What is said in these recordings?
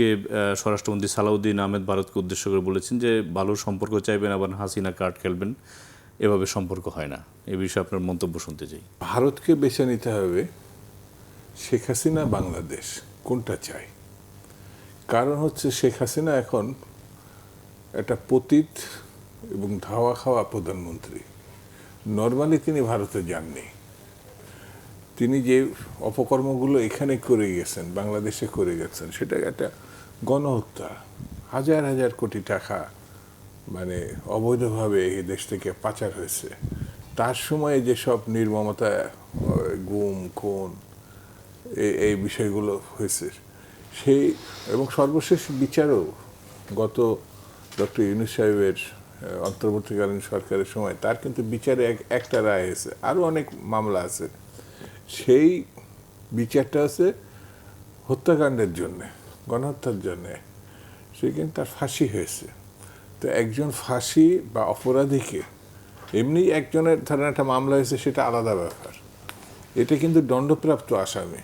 আজকে স্বরাষ্ট্রমন্ত্রী সালাউদ্দিন আহমেদ ভারতকে উদ্দেশ্য করে বলেছেন যে ভালো সম্পর্ক চাইবেন আবার হাসিনা কার্ড খেলবেন, এভাবে সম্পর্ক হয় না। এ বিষয়ে আপনার মন্তব্য শুনতে চাই। ভারতকে বেছে নিতে হবে শেখ হাসিনা বাংলাদেশ কোনটা চাই। কারণ হচ্ছে শেখ হাসিনা এখন একটা পতিত এবং ধাওয়া খাওয়া প্রধানমন্ত্রী। নর্মালি তিনি ভারতে যাননি। তিনি যে অপকর্মগুলো এখানে করে গেছেন, বাংলাদেশে করে গেছেন, সেটা একটা গণহত্যা। হাজার হাজার কোটি টাকা মানে অবৈধভাবে এই দেশ থেকে পাচার হয়েছে। তার সময়ে যেসব নির্মমতা, গুম খুন, এই বিষয়গুলো হয়েছে সেই, এবং সর্বশেষ বিচারও গত ডক্টর ইউনূস সাহেবের অন্তর্বর্তীকালীন সরকারের সময় তার কিন্তু বিচারে একটা রায় হয়েছে। আরও অনেক মামলা আছে। সেই বিচারটা আছে হত্যাকাণ্ডের জন্যে, গণহত্যার জন্যে। সে কিন্তু তার ফাঁসি হয়েছে। তো একজন ফাঁসি বা অপরাধীকে, এমনি একজনের ধরেন একটা মামলা হয়েছে, সেটা আলাদা ব্যাপার। এটা কিন্তু দণ্ডপ্রাপ্ত আসামি।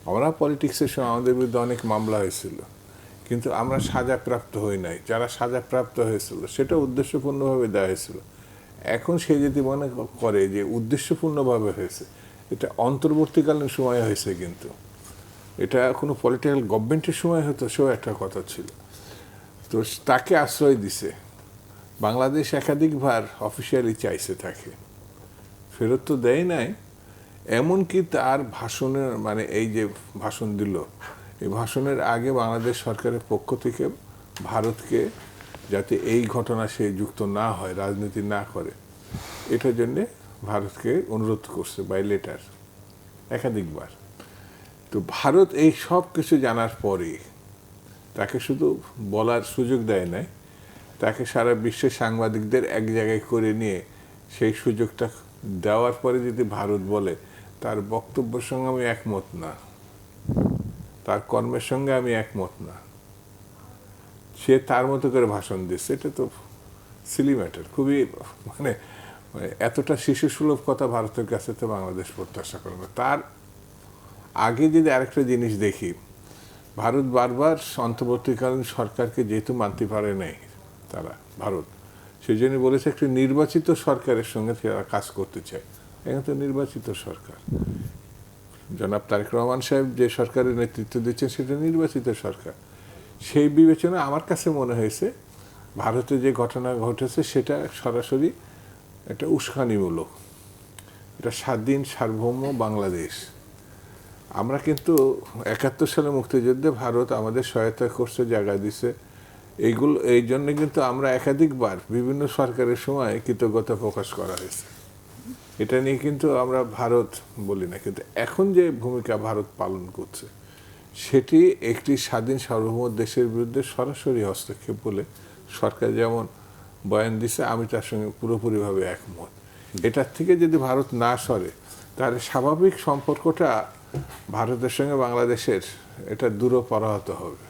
আমরা পলিটিক্সের সময় আমাদের বিরুদ্ধে অনেক মামলা হয়েছিল, কিন্তু আমরা সাজাপ্রাপ্ত হই নাই। যারা সাজাপ্রাপ্ত হয়েছিল সেটা উদ্দেশ্যপূর্ণভাবে দেওয়া হয়েছিল। এখন সে যদি মনে করে যে উদ্দেশ্যপূর্ণভাবে হয়েছে, এটা অন্তর্বর্তীকালীন সময় হয়েছে, কিন্তু এটা কোনো পলিটিক্যাল গভর্নমেন্টের সময় হতো, সেও একটা কথা ছিল। তো তাকে আশ্রয় দিছে বাংলাদেশ। একাধিকবার অফিসিয়ালি চাইছে তাকে, ফেরত তো দেয় নাই। এমনকি তার ভাষণের মানে এই যে ভাষণ দিল, এই ভাষণের আগে বাংলাদেশ সরকারের পক্ষ থেকে ভারতকে যাতে এই ঘটনা সে যুক্ত না হয়, রাজনীতি না করে, এটার জন্যে ভারতকে অনুরোধ করছে বাই লেটার একাধিকবার। তো ভারত এই সব কিছু জানার পরে তাকে শুধু বলার সুযোগ দেয় নাই, তাকে সারা বিশ্বের সাংবাদিকদের এক জায়গায় করে নিয়ে সেই সুযোগটা দেওয়ার পরে যদি ভারত বলে তার বক্তব্যের সঙ্গে আমি একমত না, তার কর্মের সঙ্গে আমি একমত না, সে তার মতো করে ভাষণ দিচ্ছে, এটা তো সিলি ম্যাটার। খুবই মানে এতটা শিশুসুলভ কথা ভারতের কাছে তো বাংলাদেশ প্রত্যাশা করে না। তার আগে যদি আরেকটা জিনিস দেখি, ভারত বারবার অন্তর্বর্তীকালীন সরকারকে যেহেতু মানতে পারে নাই তারা, ভারত সেই জন্য বলেছে একটি নির্বাচিত সরকারের সঙ্গে তারা কাজ করতে চায়। এখন তো নির্বাচিত সরকার, জনাব তারেক রহমান সাহেব যে সরকারের নেতৃত্ব দিচ্ছেন সেটা নির্বাচিত সরকার। সেই বিবেচনা আমার কাছে মনে হয়েছে ভারতে যে ঘটনা ঘটেছে সেটা সরাসরি একটা উস্কানিমূলক। এটা স্বাধীন সার্বভৌম বাংলাদেশ। আমরা কিন্তু ৭১ সালে মুক্তিযুদ্ধে ভারত আমাদের সহায়তা করছে, জায়গা দিছে, এইগুলো এই জন্য কিন্তু আমরা একাধিকবার বিভিন্ন সরকারের সময় কৃতজ্ঞতা প্রকাশ করা হয়েছে। এটা নিয়ে কিন্তু আমরা ভারত বলি না, কিন্তু এখন যে ভূমিকা ভারত পালন করছে সেটি একটি স্বাধীন সার্বভৌম দেশের বিরুদ্ধে সরাসরি হস্তক্ষেপ বলে সরকার যেমন বয়ান দিছে, আমি তার সঙ্গে পুরোপুরিভাবে একমত। এটার থেকে যদি ভারত না সরে, তাহলে স্বাভাবিক সম্পর্কটা ভারতের সঙ্গে বাংলাদেশের এটা দূরপরাহত হবে।